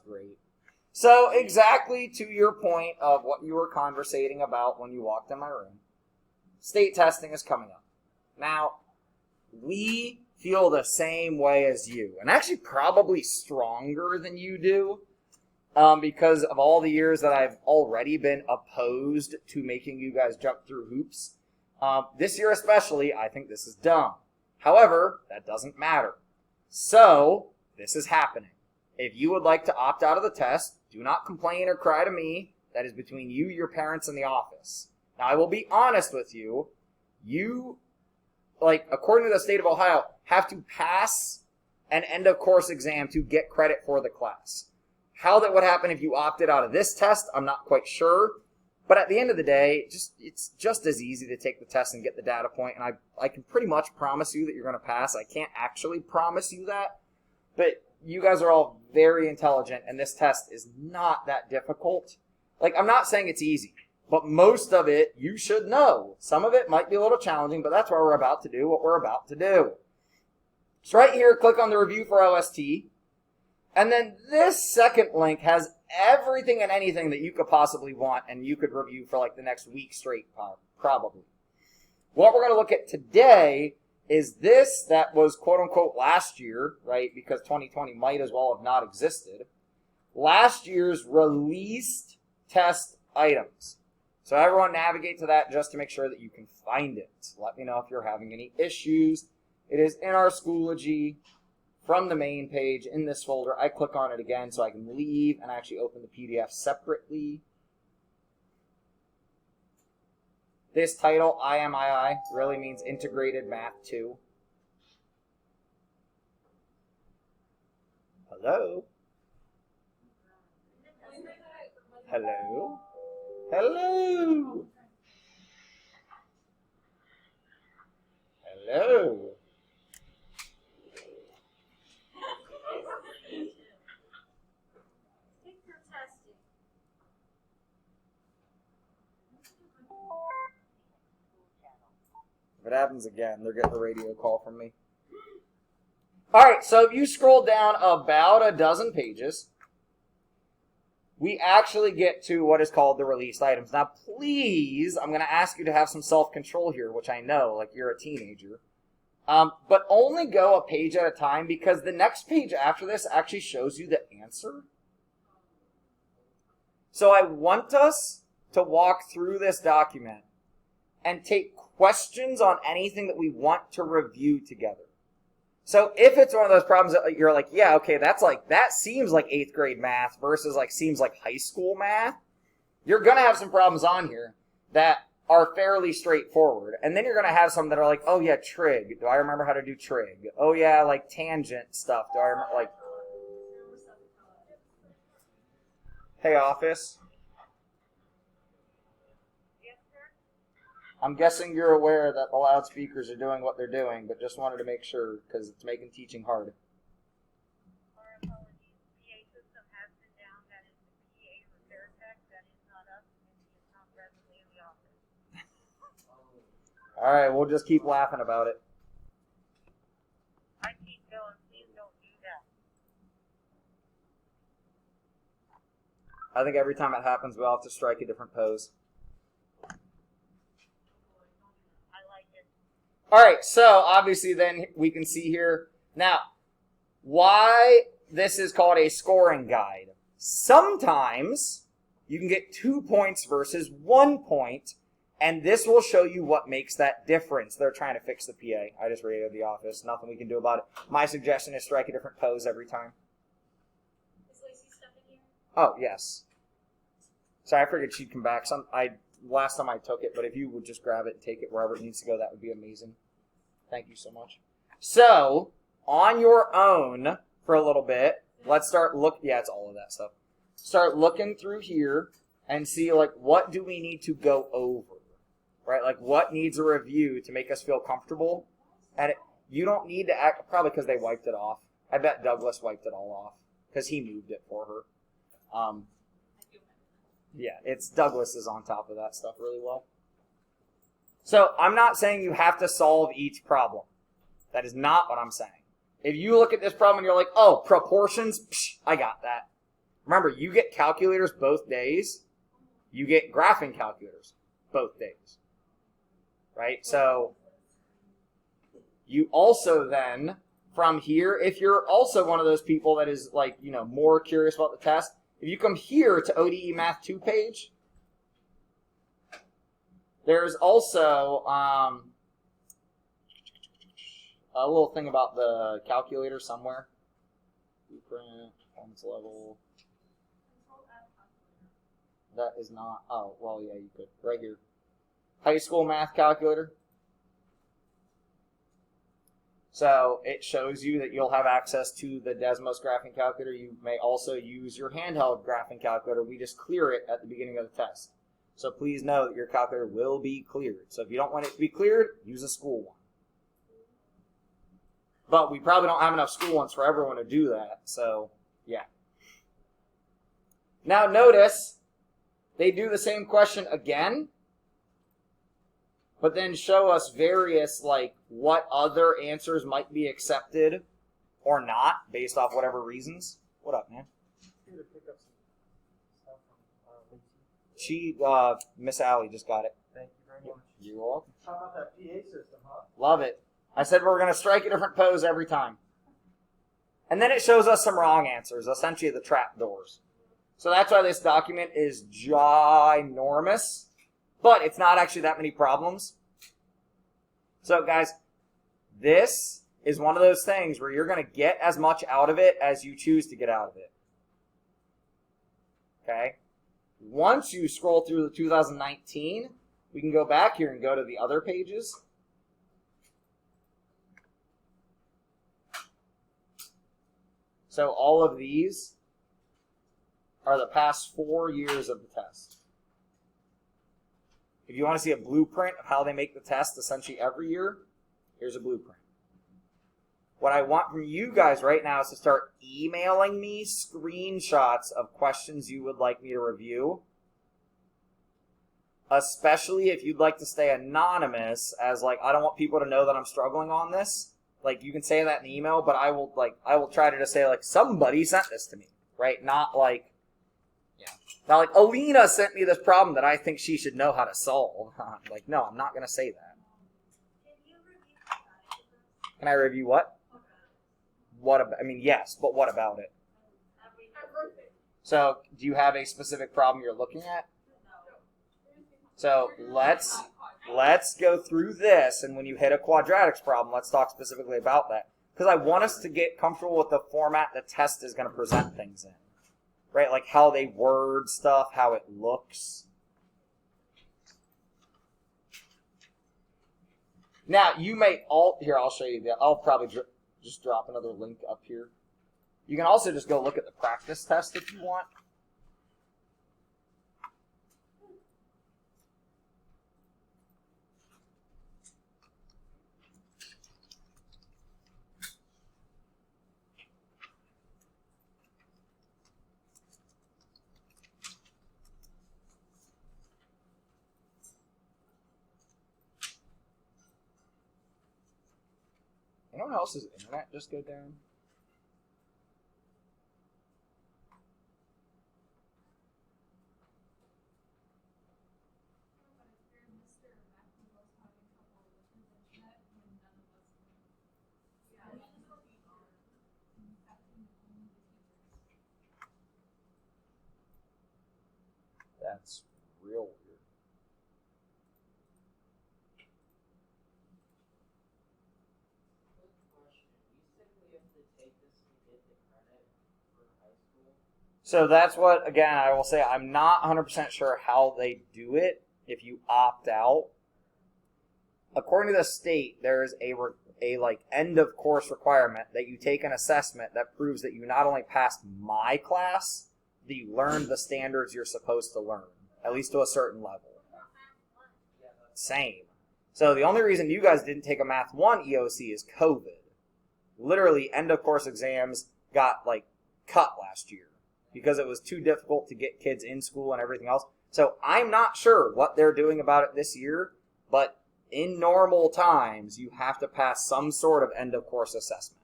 grade. So exactly to your point of what you were conversating about when you walked in my room, state testing is coming up. Now, we feel the same way as you, and actually probably stronger than you do, because of all the years that I've already been opposed to making you guys jump through hoops. This year especially, I think this is dumb. However, that doesn't matter. So, this is happening. If you would like to opt out of the test, do not complain or cry to me. That is between you, your parents, and the office. Now, I will be honest with you. You, according to the state of Ohio, have to pass an end-of-course exam to get credit for the class. How that would happen if you opted out of this test, I'm not quite sure. But at the end of the day, it's just as easy to take the test and get the data point. And I can pretty much promise you that you're going to pass. I can't actually promise you that. But you guys are all very intelligent, and this test is not that difficult. I'm not saying it's easy, but most of it you should know. Some of it might be a little challenging, but that's why we're about to do what we're about to do. So right here, click on the review for OST. And then this second link has everything and anything that you could possibly want, and you could review for the next week straight, probably. What we're going to look at today is this that was quote-unquote last year, right, because 2020 might as well have not existed. Last year's released test items. So everyone navigate to that just to make sure that you can find it. Let me know if you're having any issues. It is in our Schoology from the main page in this folder. I click on it again so I can leave and actually open the PDF separately. This title, IMII, really means Integrated Math 2. Hello? Hello? Hello? Hello? If it happens again, they're getting a radio call from me. Alright, so if you scroll down about a dozen pages, we actually get to what is called the released items. Now, please, I'm going to ask you to have some self-control here, which I know, you're a teenager. But only go a page at a time, because the next page after this actually shows you the answer. So I want us to walk through this document and take questions on anything that we want to review together. So if it's one of those problems that you're like, yeah, okay, that seems like 8th grade math versus seems like high school math, you're going to have some problems on here that are fairly straightforward. And then you're going to have some that are like, oh yeah, trig. Do I remember how to do trig? Oh yeah, tangent stuff. Do I remember, hey, office. I'm guessing you're aware that the loudspeakers are doing what they're doing, but just wanted to make sure, because it's making teaching hard. Our apologies. PA system has been down. That is the PA with Vertex. That is not us. And he is not presently in the office. All right, we'll just keep laughing about it. I keep going. Please don't do that. I think every time it happens, we'll have to strike a different pose. All right, so obviously then we can see here. Now, why this is called a scoring guide. Sometimes you can get 2 points versus 1 point, and this will show you what makes that difference. They're trying to fix the PA. I just radioed the office. Nothing we can do about it. My suggestion is strike a different pose every time. Is Lacey stuff in here? Oh, yes. Sorry, I figured she'd come back. Last time I took it, but if you would just grab it and take it wherever it needs to go, that would be amazing. Thank you so much. So, on your own for a little bit, let's start yeah, it's all of that stuff. Start looking through here and see, what do we need to go over, right? What needs a review to make us feel comfortable? And you don't need to act, probably because they wiped it off. I bet Douglas wiped it all off because he moved it for her. Yeah, Douglas is on top of that stuff really well. So I'm not saying you have to solve each problem. That is not what I'm saying. If you look at this problem and you're like, oh, proportions, I got that. Remember, you get calculators both days. You get graphing calculators both days. Right? So you also then, from here, if you're also one of those people that is like, more curious about the test, if you come here to ODE Math 2 page, there's also a little thing about the calculator somewhere. Blueprint, performance level. That is not, oh, well, yeah, you could. Right here. High school math calculator. So it shows you that you'll have access to the Desmos graphing calculator. You may also use your handheld graphing calculator. We just clear it at the beginning of the test. So please know that your calculator will be cleared. So if you don't want it to be cleared, use a school one. But we probably don't have enough school ones for everyone to do that. So, yeah. Now notice, they do the same question again, but then show us various, like, what other answers might be accepted or not, based off whatever reasons. What up, man? She, Miss Allie just got it. Thank you very much. You're welcome. How about that PA system, huh? Love it. I said we're going to strike a different pose every time. And then it shows us some wrong answers, essentially the trap doors. So that's why this document is ginormous, but it's not actually that many problems. So guys, this is one of those things where you're going to get as much out of it as you choose to get out of it. Okay? Once you scroll through the 2019, we can go back here and go to the other pages. So all of these are the past 4 years of the test. If you want to see a blueprint of how they make the test essentially every year, here's a blueprint. What I want from you guys right now is to start emailing me screenshots of questions you would like me to review. Especially if you'd like to stay anonymous, as like, I don't want people to know that I'm struggling on this. Like, you can say that in the email, but I will try to just say, like, somebody sent this to me, right? Not like, not like, Alina sent me this problem that I think she should know how to solve. Like, no, I'm not going to say that. Can I review what? What about, I mean, yes, but what about it? So, do you have a specific problem you're looking at? So, let's go through this, and when you hit a quadratics problem, let's talk specifically about that. Because I want us to get comfortable with the format the test is going to present things in. Right? Like how they word stuff, how it looks. Now, you may here, I'll show you that. I'll probably just drop another link up here. You can also just go look at the practice test if you want. Anyone else's internet just go down? That's real weird. So that's what, again, I will say, I'm not 100% sure how they do it if you opt out. According to the state, there's a like end of course requirement that you take an assessment that proves that you not only passed my class, that you learned the standards you're supposed to learn, at least to a certain level. Same. So the only reason you guys didn't take a Math 1 EOC is COVID. Literally, end of course exams got like cut last year because it was too difficult to get kids in school and everything else. So I'm not sure what they're doing about it this year, but in normal times, you have to pass some sort of end of course assessment.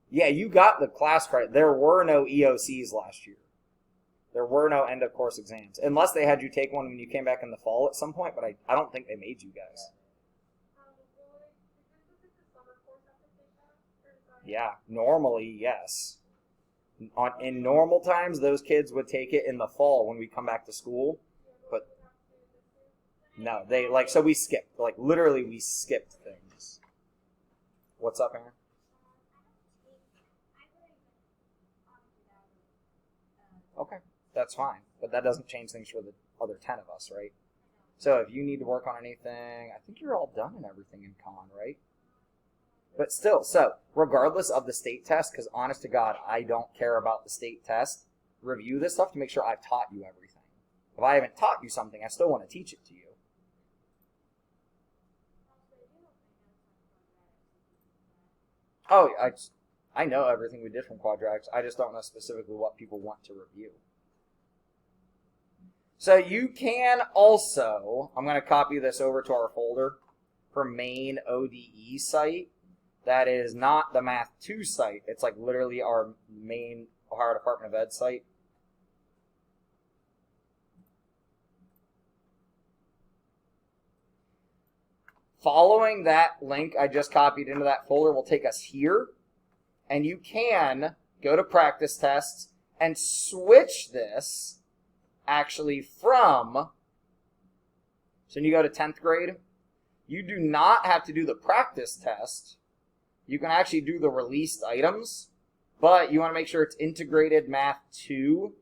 Yeah, you got the class credit. There were no EOCs last year. There were no end of course exams. Unless they had you take one when you came back in the fall at some point, but I don't think they made you guys. Yeah, normally, yes. In normal times, those kids would take it in the fall when we come back to school. But no, so we skipped. Like, literally, we skipped things. What's up, Aaron? Okay, that's fine. But that doesn't change things for the other 10 of us, right? So if you need to work on anything, I think you're all done and everything in con, right? But still, so regardless of the state test, because honest to God, I don't care about the state test, review this stuff to make sure I've taught you everything. If I haven't taught you something, I still want to teach it to you. Oh, I know everything we did from Quadratics. I just don't know specifically what people want to review. So you can also, I'm going to copy this over to our folder for main ODE site. That is not the Math 2 site. It's like literally our main Ohio Department of Ed site. Following that link I just copied into that folder will take us here. And you can go to practice tests and switch this actually from, so when you go to 10th grade, you do not have to do the practice test. You can actually do the released items, but you want to make sure it's integrated Math 2.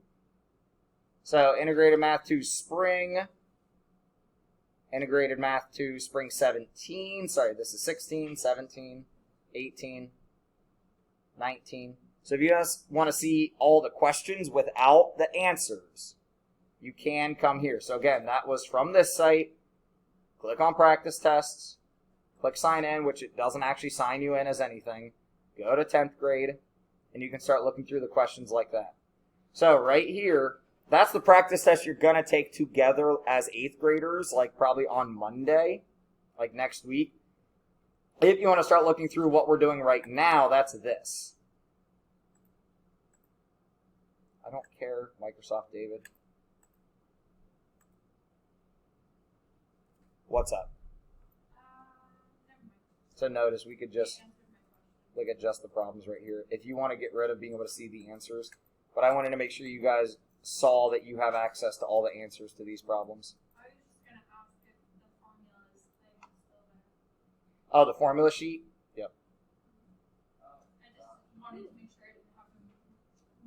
So integrated Math 2 spring, integrated Math 2 spring 17. Sorry, this is 16, 17, 18, 19. So if you just want to see all the questions without the answers, you can come here. So again, that was from this site. Click on practice tests. Click sign in, which it doesn't actually sign you in as anything. Go to 10th grade, and you can start looking through the questions like that. So right here, that's the practice test you're going to take together as 8th graders, like probably on Monday, like next week. If you want to start looking through what we're doing right now, that's this. I don't care, Microsoft David. What's up? So notice we could just look at just the problems right here. If you want to get rid of being able to see the answers, but I wanted to make sure you guys saw that you have access to all the answers to these problems. I was just going to ask if the formulas thing is still there. Oh, the formula sheet? Yep. I just wanted to make sure I didn't have to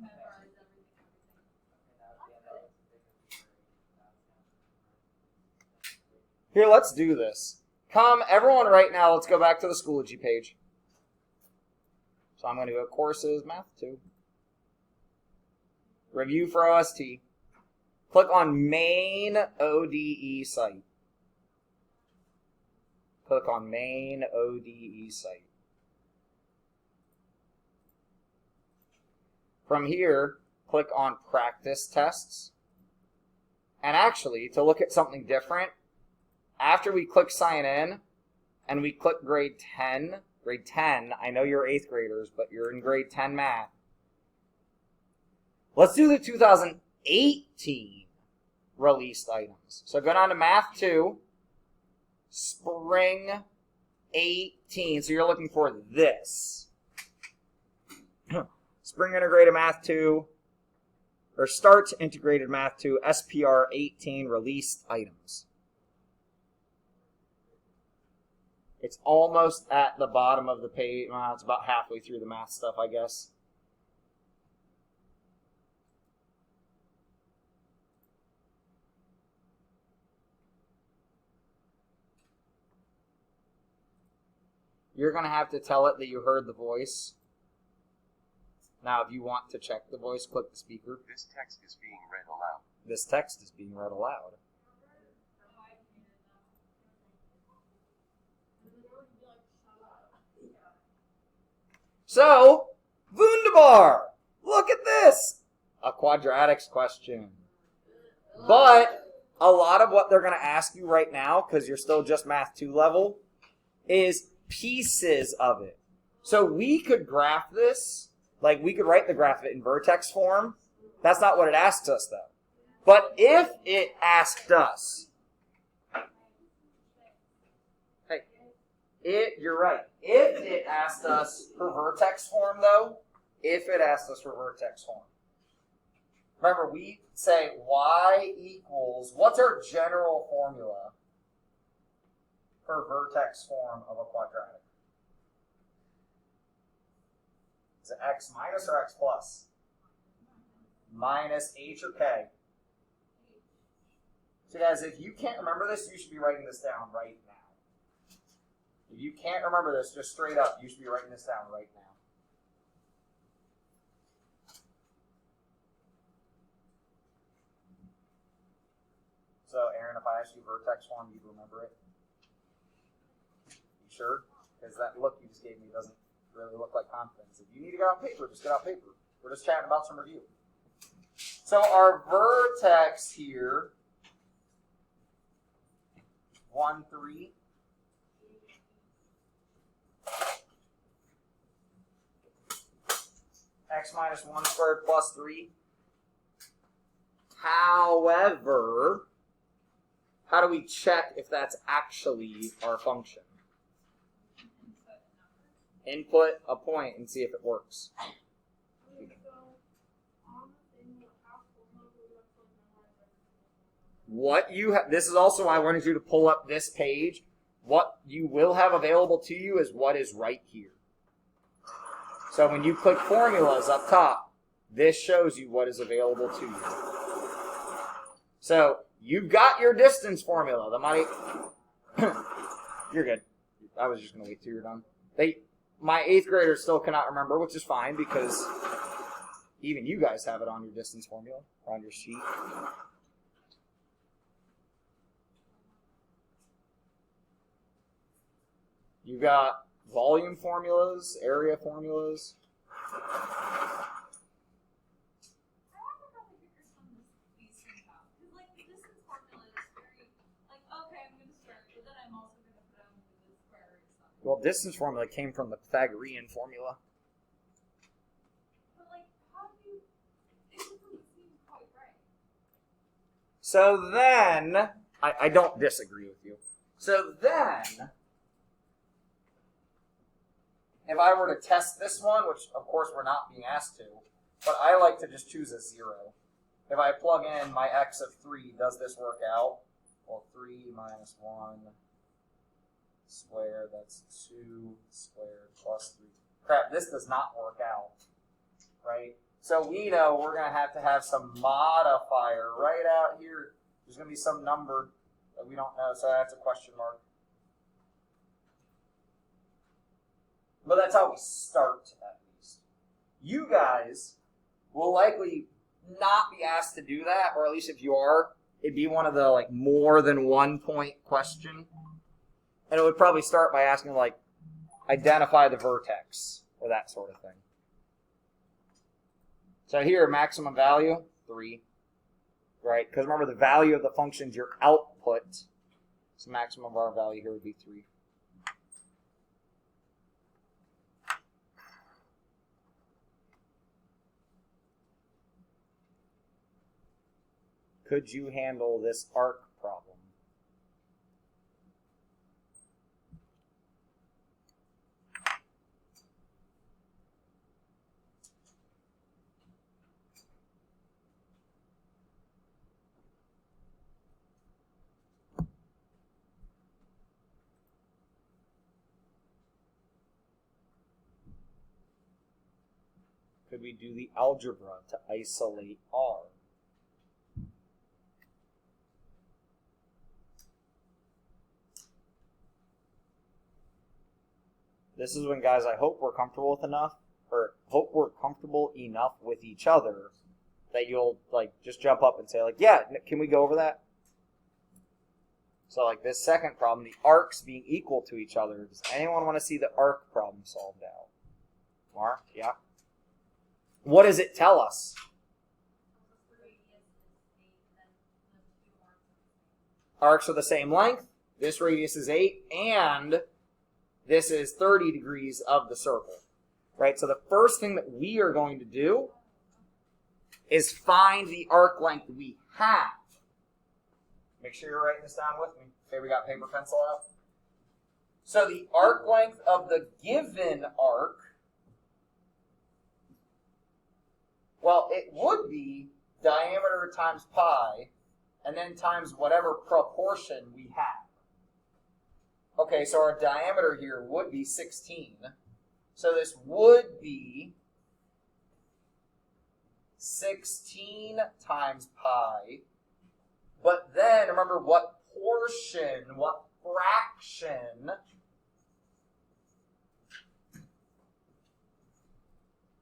memorize everything. Here, let's do this. Come, everyone right now, let's go back to the Schoology page. So I'm going to go Courses, Math 2. Review for OST. Click on Main ODE site. Click on Main ODE site. From here, click on Practice Tests. And actually, to look at something different, after we click sign in and we click grade 10, I know you're 8th graders, but you're in grade 10 math. Let's do the 2018 released items. So go down to Math 2, Spring 18. So you're looking for this. Spring Integrated Math 2, or Start Integrated Math 2, SPR 18 released items. It's almost at the bottom of the page. Well, it's about halfway through the math stuff, I guess. You're going to have to tell it that you heard the voice. Now, if you want to check the voice, click the speaker. This text is being read aloud. This text is being read aloud. So, wunderbar! Look at this! A quadratics question. But a lot of what they're going to ask you right now, because you're still just Math 2 level, is pieces of it. So we could graph this, like we could write the graph of it in vertex form. That's not what it asks us though. But if it asked us, you're right. If it asked us for vertex form though, remember we say y equals, what's our general formula for vertex form of a quadratic? Is it x minus or x plus? Minus h or k? So guys, if you can't remember this, you should be writing this down right now. If you can't remember this, just straight up, you should be writing this down right now. So Aaron, if I ask you vertex form, you'd remember it? You sure? Because that look you just gave me doesn't really look like confidence. If you need to get out paper, just get out paper. We're just chatting about some review. So our vertex here, 1, 3. X minus 1 squared plus 3. However, how do we check if that's actually our function? Input a point and see if it works. What you have, this is also why I wanted you to pull up this page. What you will have available to you is what is right here. So when you click formulas up top, this shows you what is available to you. So you've got your distance formula. The money, you're good. I was just going to wait till you're done. My 8th graders still cannot remember, which is fine because even you guys have it on your distance formula or on your sheet. You've got volume formulas, area formulas. I wonder how they figure some of these things out. Because, like, the distance formula is very, like, okay, I'm going to start, but then I'm also going to put on the square root stuff. Well, distance formula came from the Pythagorean formula. But, like, how do you, it just doesn't seem quite right. So then, I don't disagree with you. So then, if I were to test this one, which of course we're not being asked to, but I like to just choose a 0. If I plug in my x of 3, does this work out? Well, 3 minus 1 squared, that's 2 squared plus 3. Crap, this does not work out, right? So we know we're going to have some modifier right out here. There's going to be some number that we don't know, so that's a question mark. But that's how we start, at least. You guys will likely not be asked to do that, or at least if you are, it'd be one of the like more than 1 point question. And it would probably start by asking like, identify the vertex, or that sort of thing. So here, maximum value, 3. Right? Because remember, the value of the function is your output. So maximum of our value here would be 3. Could you handle this arc problem? Could we do the algebra to isolate R? This is when, guys, I hope we're comfortable enough with each other that you'll like just jump up and say like, yeah, can we go over that? So like this second problem, the arcs being equal to each other. Does anyone want to see the arc problem solved out? Mark, yeah. What does it tell us? Arcs are the same length. This radius is 8, and This is 30 degrees of the circle, right? So the first thing that we are going to do is find the arc length we have. Make sure you're writing this down with me. Okay, we got paper, pencil out. So the arc length of the given arc, well, it would be diameter times pi, and then times whatever proportion we have. Okay, so our diameter here would be 16. So this would be 16 times pi. But then, remember what portion, what fraction,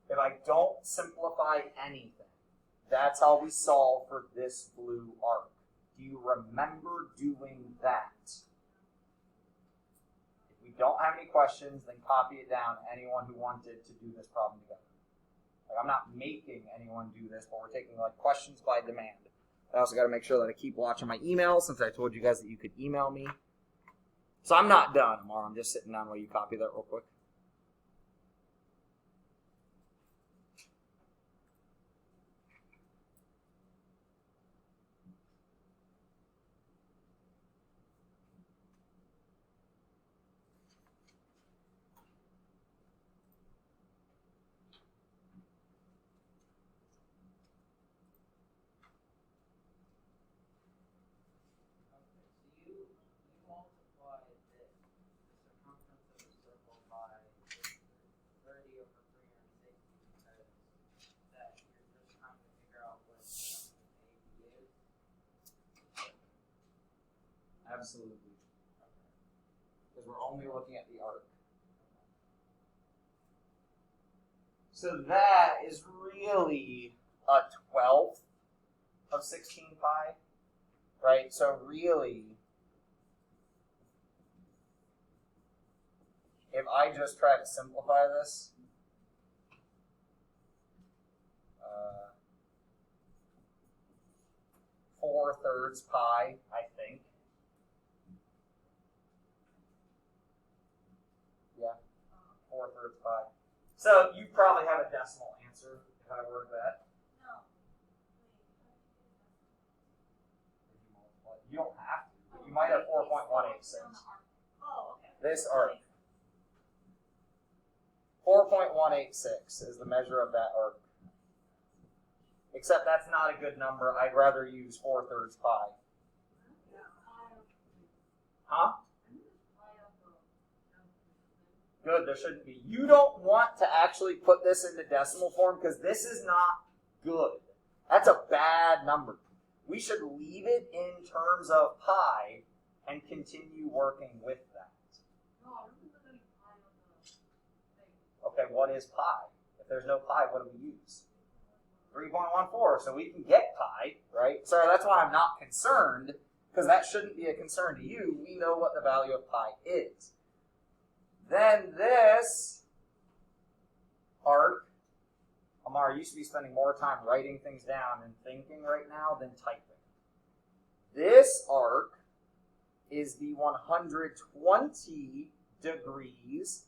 if I don't simplify anything, that's how we solve for this blue arc. Do you remember doing that? If we don't have any questions, then copy it down, anyone who wanted to do this problem together. Like, I'm not making anyone do this, but we're taking like questions by demand. I also got to make sure that I keep watching my emails, since I told you guys that you could email me. So I'm not done, Amar. I'm just sitting down while you copy that real quick. Absolutely. Because we're only looking at the arc. So that is really a 12th of 16 pi, right? So really, if I just try to simplify this, 4/3 pi, I think. Yeah, 4/3 pi. So you probably have a decimal answer if I word that. No. You don't have to, but you might have 4.186. Oh, okay. This arc. 4.186 is the measure of that arc. Except that's not a good number. I'd rather use 4/3 pi. Huh? Good, there shouldn't be. You don't want to actually put this into decimal form because this is not good. That's a bad number. We should leave it in terms of pi and continue working with that. Okay, what is pi? If there's no pi, what do we use? 3.14, so we can get pi, right? So that's why I'm not concerned, because that shouldn't be a concern to you. We know what the value of pi is. Then this arc, Amar, you used to be spending more time writing things down and thinking right now than typing. This arc is the 120 degrees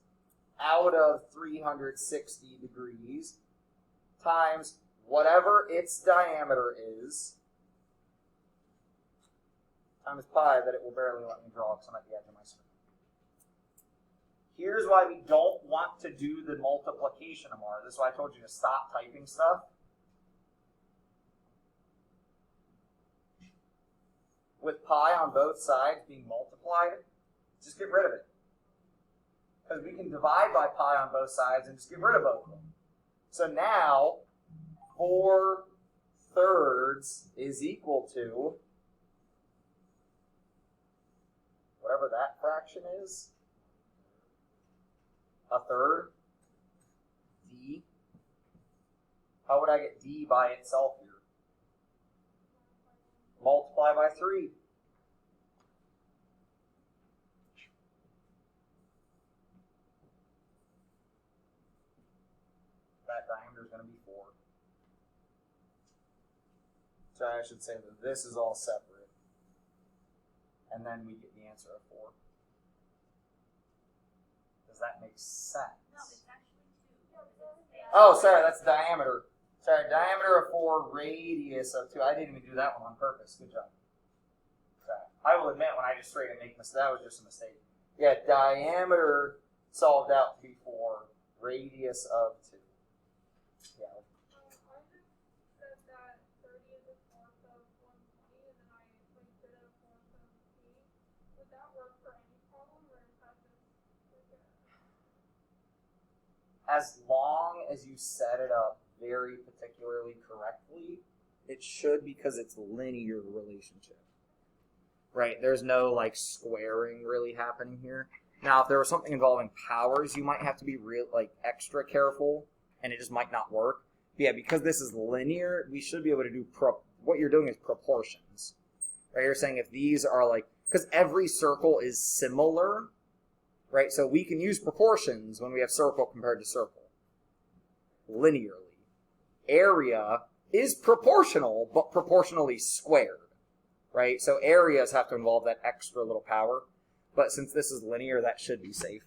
out of 360 degrees times whatever its diameter is times pi that it will barely let me draw because I'm at the edge of my screen. Here's why we don't want to do the multiplication, Amar. This is why I told you to stop typing stuff. With pi on both sides being multiplied, just get rid of it. Because we can divide by pi on both sides and just get rid of both of them. So now, 4/3 is equal to whatever that fraction is. 1/3 d. How would I get d by itself here? Multiply by 3. That diameter is going to be 4. So I should say that this is all separate. And then we get the answer of 4. Does that make sense? No, it's actually 2. Oh, sorry, that's diameter. Sorry, diameter of 4, radius of 2. I didn't even do that one on purpose. Good job. Sorry. I will admit when I just straight and make mistakes, that was just a mistake. Yeah, diameter solved out to be 4, radius of 2. Yeah. I just said that 30 is a fourth of 120, and then I linked it a fourth of p. Would that work for any problem, or is that just like a... As long as you set it up very particularly correctly, it should, because it's linear relationship. Right? There's no like squaring really happening here. Now, if there was something involving powers, you might have to be real like extra careful, and it just might not work. But yeah, because this is linear, we should be able to do what you're doing is proportions. Right? You're saying if these are like, because every circle is similar, right? So we can use proportions when we have circle compared to circle. Linearly. Area is proportional, but proportionally squared. Right? So areas have to involve that extra little power. But since this is linear, that should be safe.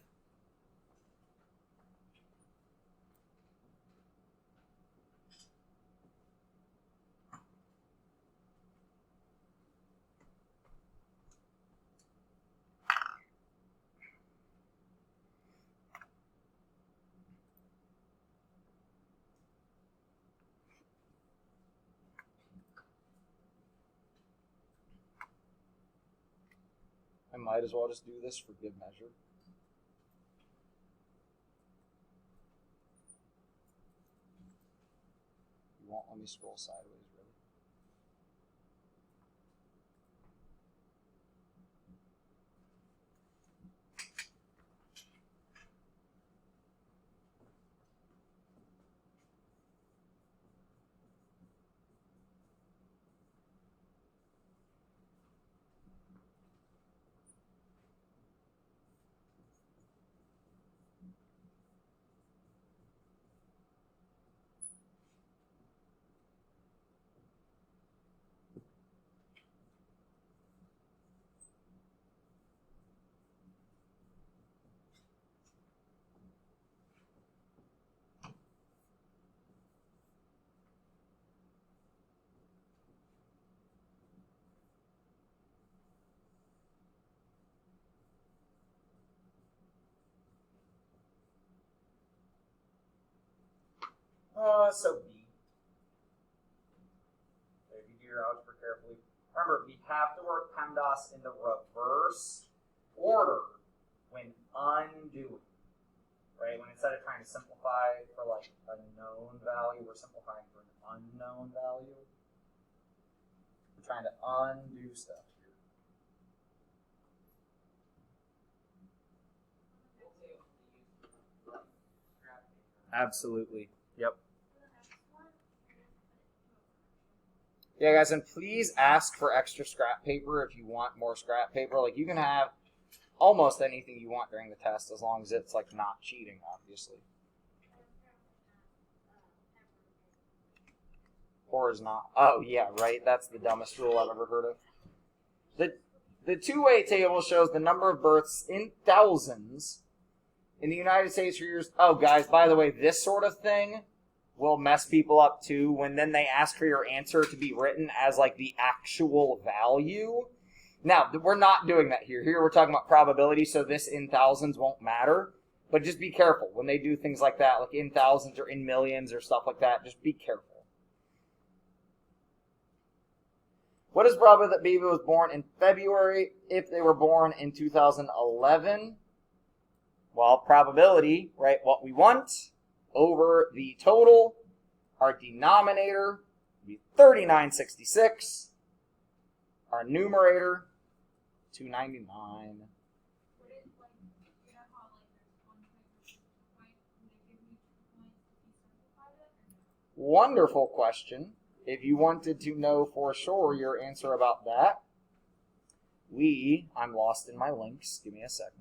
I might as well just do this for good measure. You won't let me scroll sideways, really. So B. So if you do your algebra carefully, remember we have to work PEMDAS in the reverse order when undoing. Right? When instead of trying to simplify for like a known value, we're simplifying for an unknown value. We're trying to undo stuff here. Absolutely. Yep. Yeah, guys, and please ask for extra scrap paper if you want more scrap paper. Like, you can have almost anything you want during the test as long as it's, like, not cheating, obviously. Or is not. Oh, yeah, right? That's the dumbest rule I've ever heard of. The two-way table shows the number of births in thousands in the United States for years. Oh, guys, by the way, this sort of thing will mess people up too when then they ask for your answer to be written as like the actual value. Now, we're not doing that here. Here we're talking about probability, so this in thousands won't matter. But just be careful when they do things like that, like in thousands or in millions or stuff like that. Just be careful. What is probability that baby was born in February if they were born in 2011? Well, probability, right, what we want over the total, our denominator would be 3966. Our numerator, 299. Would it, like, you know how, like, there's 1 point versus 2 point? Would it give me 2 points if you simplified it? Or no? Wonderful question. If you wanted to know for sure your answer about that, I'm lost in my links. Give me a second.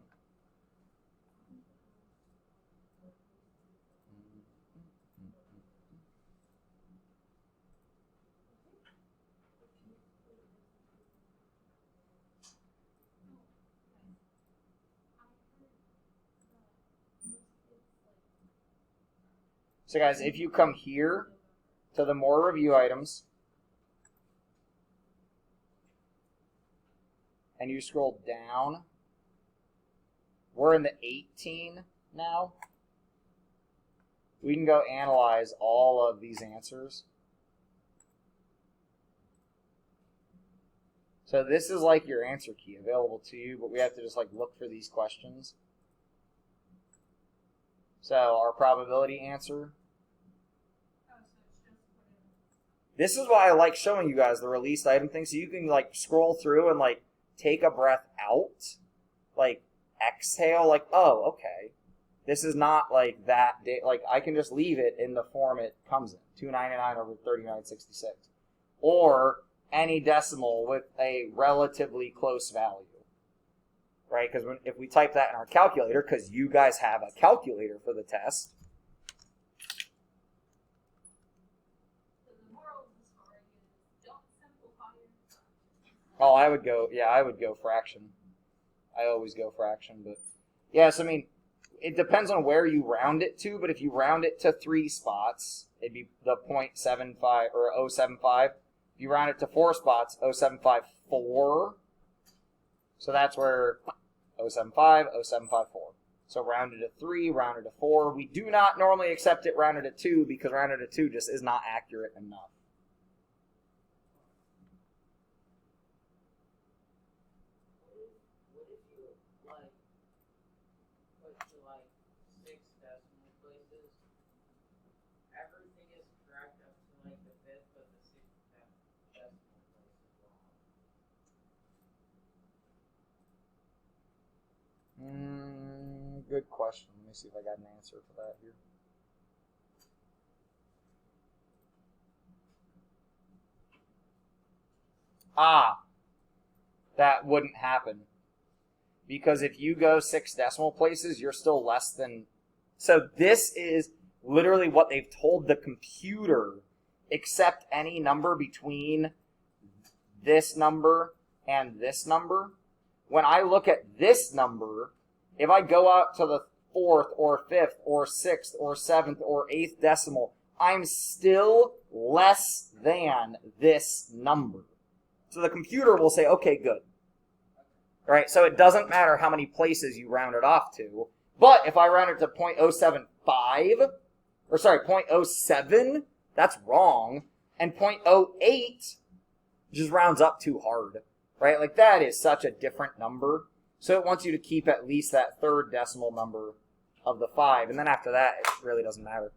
So guys, if you come here to the more review items, and you scroll down, we're in the 18 now. We can go analyze all of these answers. So this is like your answer key available to you, but we have to just like look for these questions. So our probability answer. This is why I like showing you guys the released item thing, so you can like scroll through and like take a breath out, like exhale, like, oh, okay. This is not like that, like I can just leave it in the form it comes in, 299 over 3966. Or any decimal with a relatively close value, right? Because if we type that in our calculator, because you guys have a calculator for the test. So the moral of the story is don't simplify your Oh, I would go fraction. I always go fraction, but yes, I mean, it depends on where you round it to, but if you round it to 3 spots, it'd be the 0.75 or 0.75. If you round it to 4 spots, 0.754. So that's where 0.75, 0.754. So rounded to 3, rounded to 4. We do not normally accept it rounded to 2 because rounded to 2 just is not accurate enough. What if you like put to like 6 decimal places? Everything is correct up to like the 5th, but the 6th decimal place is wrong. Good question. Let me see if I got an answer for that here. That wouldn't happen. Because if you go 6 decimal places, you're still less than... So this is literally what they've told the computer, accept any number between this number and this number. When I look at this number, if I go out to the 4th or 5th or 6th or 7th or 8th decimal, I'm still less than this number. So the computer will say, okay, good. Right? So it doesn't matter how many places you round it off to. But if I round it to 0.075, or sorry, 0.07, that's wrong. And 0.08 just rounds up too hard. Right? Like that is such a different number. So it wants you to keep at least that 3rd decimal number of the 5. And then after that, it really doesn't matter.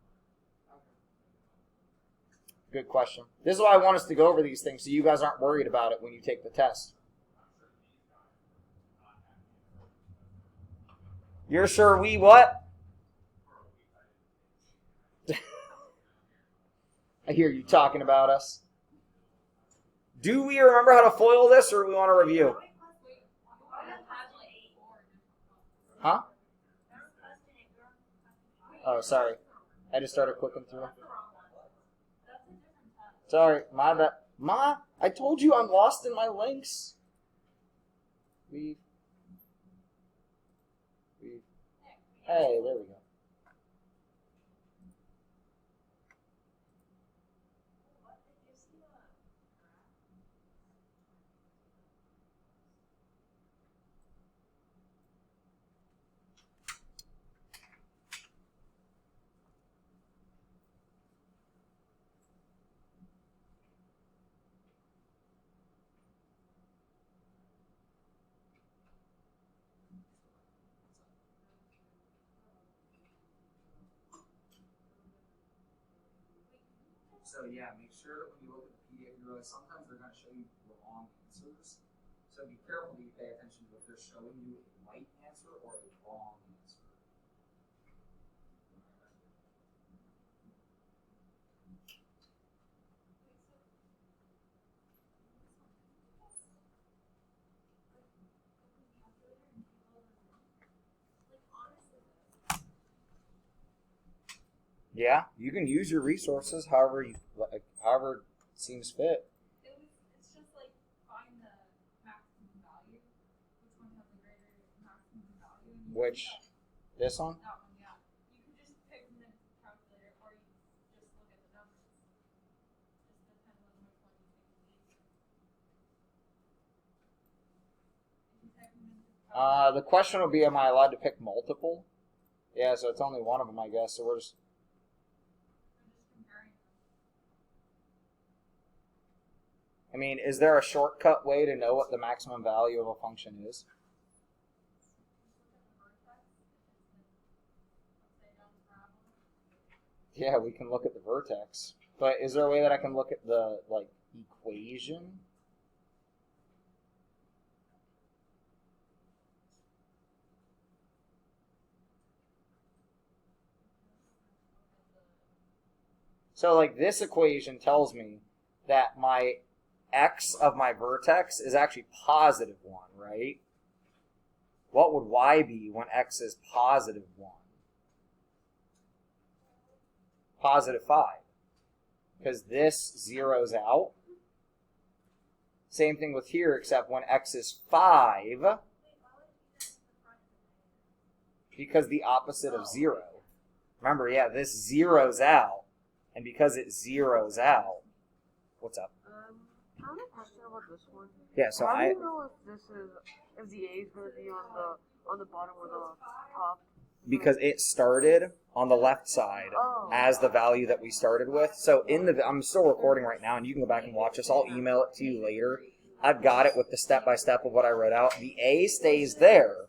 Good question. This is why I want us to go over these things so you guys aren't worried about it when you take the test. You're sure we what? I hear you talking about us. Do we remember how to foil this, or do we want to review? Huh? Oh, sorry. I just started clicking through. Sorry, my bad. Ma, I told you I'm lost in my links. Leave. Hey, there we go. So yeah, make sure that when you look at the PDF, you realize sometimes they're going to show you wrong answers. So be careful that you pay attention to if they're showing you a right answer or a wrong answer. Yeah, you can use your resources however seems fit. It's just like find the maximum value. Which one has the greater maximum value? Which, this one? That one, yeah. You could just pick from the calculator, or you The question would be, am I allowed to pick multiple? Yeah, so it's only one of them, I guess. So we're just... I mean, is there a shortcut way to know what the maximum value of a function is? Yeah, we can look at the vertex. But is there a way that I can look at the, like, equation? So, like, this equation tells me that my x of my vertex is actually positive 1, right? What would y be when x is positive 1? Positive 5. Because this zeroes out. Same thing with here, except when x is 5, because the opposite of 0. Remember, yeah, this zeroes out. And because it zeroes out, what's up? I have a question about this one. Yeah, so How do you know if the A is going to be on the bottom or the top? Because it started on the left side as the value that we started with. So I'm still recording right now, and you can go back and watch this. I'll email it to you later. I've got it with the step-by-step of what I wrote out. The A stays there.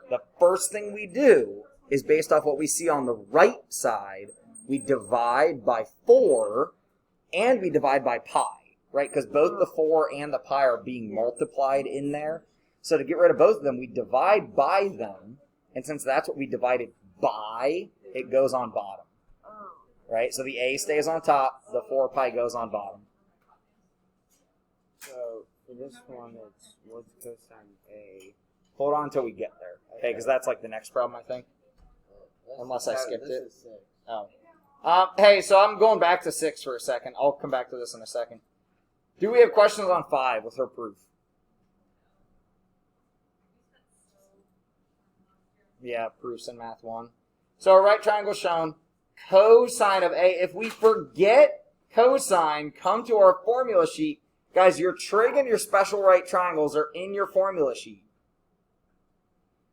The first thing we do is based off what we see on the right side. We divide by 4, and we divide by pi, right? Because both the 4 and the pi are being multiplied in there. So to get rid of both of them, we divide by them. And since that's what we divided by, it goes on bottom, right? So the A stays on top, the 4 pi goes on bottom. So for this one, it's what's cosine A? Hold on until we get there, okay? Because that's like the next problem, I think. Unless I skipped it. This is 6. Oh. Hey, so I'm going back to 6 for a second. I'll come back to this in a second. Do we have questions on 5 with her proof? Yeah, proofs in Math 1. So a right triangle shown, cosine of A. If we forget cosine, come to our formula sheet. Guys, your trig and your special right triangles are in your formula sheet.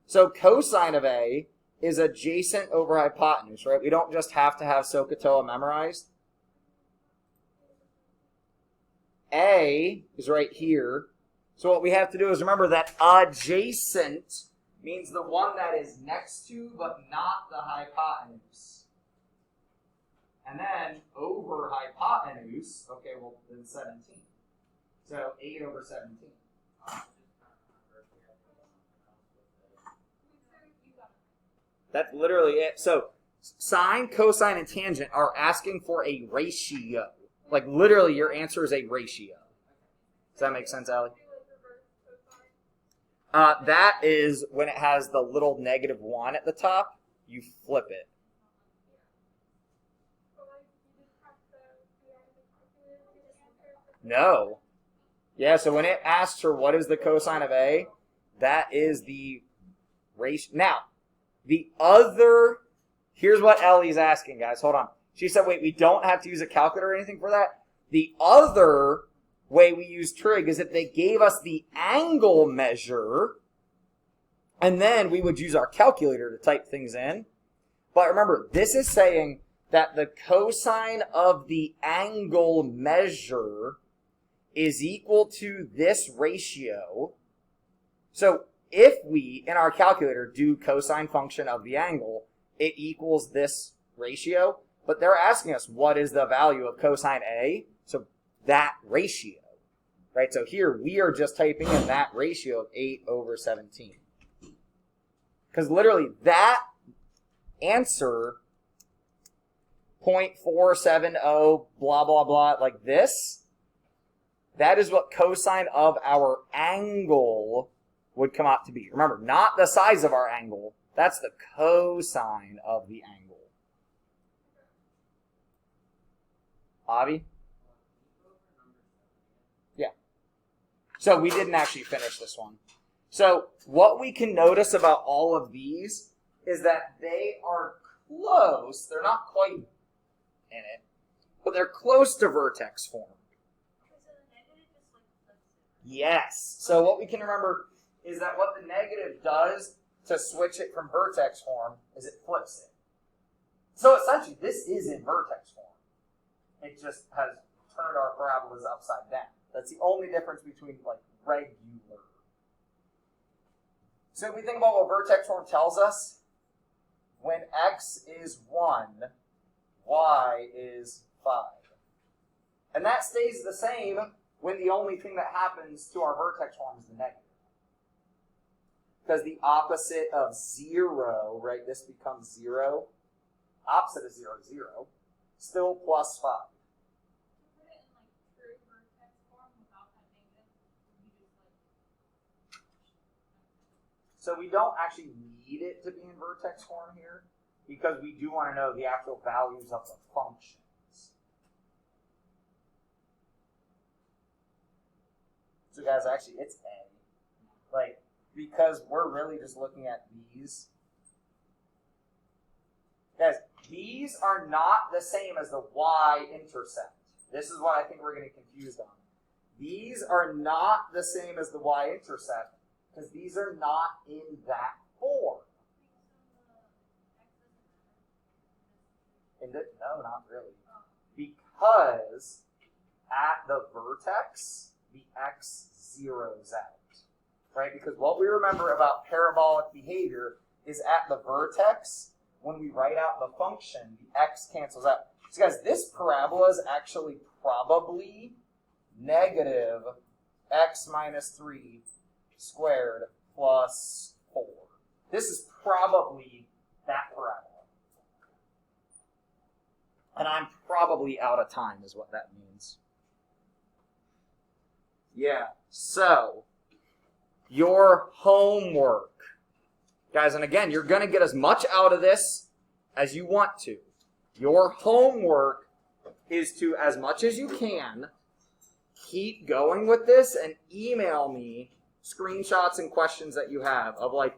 So cosine of A is adjacent over hypotenuse, right? We don't just have to have SOHCAHTOA memorized. A is right here. So what we have to do is remember that adjacent means the one that is next to but not the hypotenuse. And then over hypotenuse, okay, well, then 17. So 8 over 17. That's literally it. So sine, cosine, and tangent are asking for a ratio. Like literally your answer is a ratio. Does that make sense, Allie? That is when it has the little -1 at the top, you flip it. No. Yeah, so when it asks her what is the cosine of A, that is the ratio. Now, the other, here's what Ellie's asking, guys. Hold on. She said, wait, we don't have to use a calculator or anything for that? The other way we use trig is if they gave us the angle measure, and then we would use our calculator to type things in. But remember, this is saying that the cosine of the angle measure is equal to this ratio. So if we, in our calculator, do cosine function of the angle, it equals this ratio. But they're asking us, what is the value of cosine A? So that ratio, right? So here, we are just typing in that ratio of 8 over 17. Because literally, that answer, 0.470, blah, blah, blah, like this, that is what cosine of our angle would come out to be. Remember, not the size of our angle. That's the cosine of the angle. Avi? Yeah. So we didn't actually finish this one. So what we can notice about all of these is that they are close. They're not quite in it, but they're close to vertex form. Yes. So what we can remember, is that what the negative does to switch it from vertex form is it flips it. So essentially, this is in vertex form. It just has turned our parabolas upside down. That's the only difference between like regular. So if we think about what vertex form tells us, when x is 1, y is 5. And that stays the same when the only thing that happens to our vertex form is the negative. Because the opposite of 0, right, this becomes 0. Opposite of 0 is 0. Still plus 5. To put it in like true vertex form without that negative, you just like. So we don't actually need it to be in vertex form here, because we do want to know the actual values of the functions. So guys, actually it's A. Like, because we're really just looking at these. Guys, these are not the same as the y-intercept. This is what I think we're getting confused on. These are not the same as the y-intercept, because these are not in that form. No, not really. Because at the vertex, the x zeroes out. Right? Because what we remember about parabolic behavior is at the vertex, when we write out the function, the x cancels out. So guys, this parabola is actually probably negative x minus 3 squared plus 4. This is probably that parabola. And I'm probably out of time is what that means. Yeah, so your homework. Guys, and again, you're going to get as much out of this as you want to. Your homework is to, as much as you can, keep going with this and email me screenshots and questions that you have of like,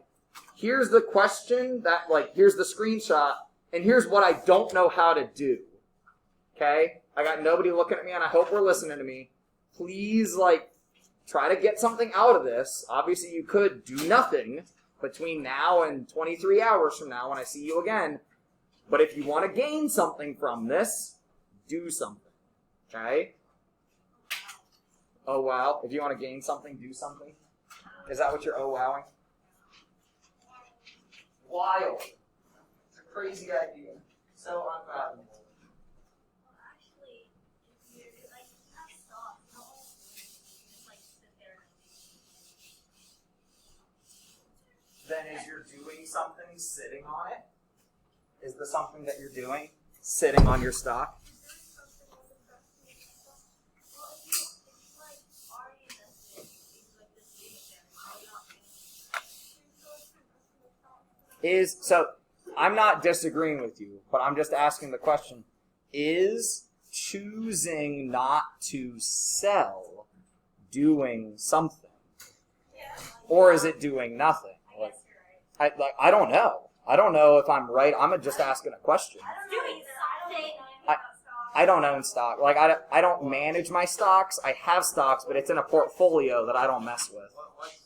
here's the question, that like, here's the screenshot, and here's what I don't know how to do. Okay? I got nobody looking at me, and I hope we're listening to me. Please, like, try to get something out of this. Obviously, you could do nothing between now and 23 hours from now when I see you again. But if you want to gain something from this, do something. Okay? Oh, wow. If you want to gain something, do something. Is that what you're oh wowing? Wild. It's a crazy idea. So unfathomable. Well, actually, if you like have stock, you don't want to just like sit there and Then is you're doing something sitting on it? Is the something that you're doing sitting on your stock? So I'm not disagreeing with you, but I'm just asking the question, is choosing not to sell doing something? Or is it doing nothing? I don't know. I don't know if I'm right. I'm just asking a question. I don't own stock. Like I don't manage my stocks. I have stocks, but it's in a portfolio that I don't mess with. What's